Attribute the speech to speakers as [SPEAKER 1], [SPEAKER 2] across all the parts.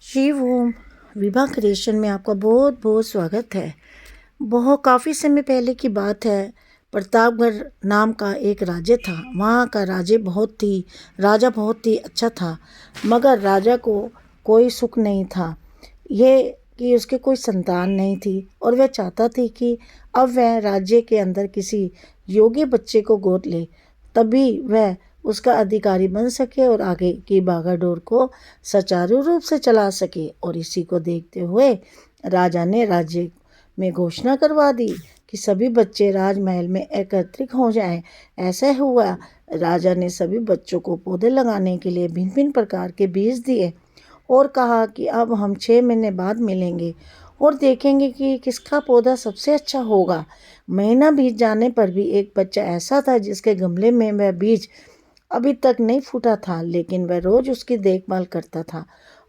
[SPEAKER 1] शिव ओम। Vibha creation में आपका बहुत बहुत स्वागत है। बहुत काफ़ी समय पहले की बात है। प्रतापगढ़ नाम का एक राज्य था। वहाँ का राजा बहुत ही अच्छा था, मगर राजा को कोई सुख नहीं था। ये कि उसके कोई संतान नहीं थी और वह चाहता थी कि अब वह राज्य के अंदर किसी योग्य बच्चे को गोद ले, तभी वह उसका अधिकारी बन सके और आगे की भागादौड़ को सुचारू रूप से चला सके। और इसी को देखते हुए राजा ने राज्य में घोषणा करवा दी कि सभी बच्चे राजमहल में एकत्रित हो जाएं। ऐसा हुआ। राजा ने सभी बच्चों को पौधे लगाने के लिए भिन्न भिन्न प्रकार के बीज दिए और कहा कि अब हम 6 महीने बाद मिलेंगे और देखेंगे कि किसका पौधा सबसे अच्छा होगा। महीना बीत जाने पर भी एक बच्चा ऐसा था जिसके गमले में वह बीज अभी तक नहीं फूटा था, लेकिन वह रोज उसकी देखभाल करता था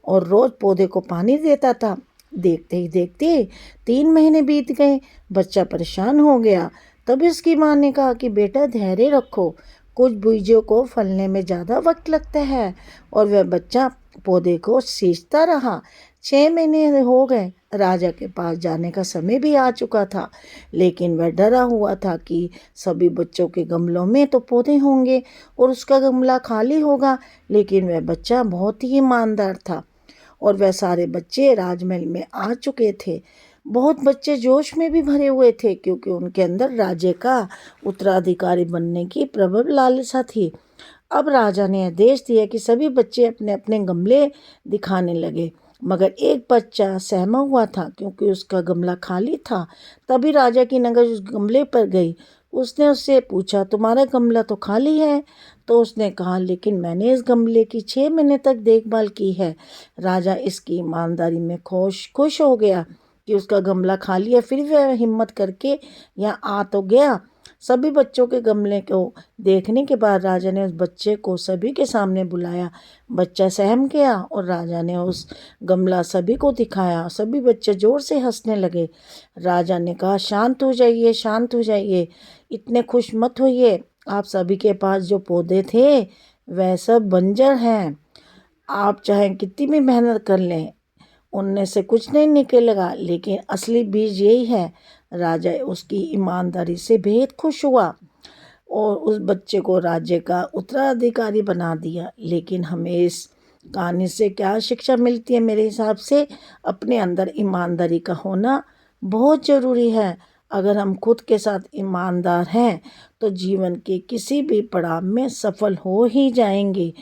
[SPEAKER 1] और रोज पौधे को पानी देता था। देखते ही देखते 3 महीने बीत गए। बच्चा परेशान हो गया। तब उसकी माँ ने कहा कि बेटा धैर्य रखो, कुछ बीजों को फलने में ज़्यादा वक्त लगता है। और वह बच्चा पौधे को सींचता रहा। 6 महीने हो गए। राजा के पास जाने का समय भी आ चुका था, लेकिन वह डरा हुआ था कि सभी बच्चों के गमलों में तो पौधे होंगे और उसका गमला खाली होगा। लेकिन वह बच्चा बहुत ही ईमानदार था और वह सारे बच्चे राजमहल में आ चुके थे। बहुत बच्चे जोश में भी भरे हुए थे, क्योंकि उनके अंदर राज्य का उत्तराधिकारी बनने की प्रबल लालसा थी। अब राजा ने आदेश दिया कि सभी बच्चे अपने अपने गमले दिखाने लगे, मगर एक बच्चा सहमा हुआ था क्योंकि उसका गमला खाली था। तभी राजा की नज़र उस गमले पर गई। उसने उससे पूछा, तुम्हारा गमला तो खाली है। तो उसने कहा, लेकिन मैंने इस गमले की 6 महीने तक देखभाल की है। राजा इसकी ईमानदारी में खुश हो गया कि उसका गमला खाली है। फिर वह हिम्मत करके यहाँ आ तो गया। सभी बच्चों के गमले को देखने के बाद राजा ने उस बच्चे को सभी के सामने बुलाया। बच्चा सहम गया और राजा ने उस गमला सभी को दिखाया। सभी बच्चे जोर से हंसने लगे। राजा ने कहा, शांत हो जाइए, शांत हो जाइए, इतने खुश मत होइए। आप सभी के पास जो पौधे थे वह सब बंजर हैं। आप चाहे कितनी भी मेहनत कर लें, उनमें से कुछ नहीं निकलेगा, लेकिन असली बीज यही है। राजा उसकी ईमानदारी से बेहद खुश हुआ और उस बच्चे को राज्य का उत्तराधिकारी बना दिया। लेकिन हमें इस कहानी से क्या शिक्षा मिलती है? मेरे हिसाब से अपने अंदर ईमानदारी का होना बहुत ज़रूरी है। अगर हम खुद के साथ ईमानदार हैं तो जीवन के किसी भी पड़ाव में सफल हो ही जाएंगे।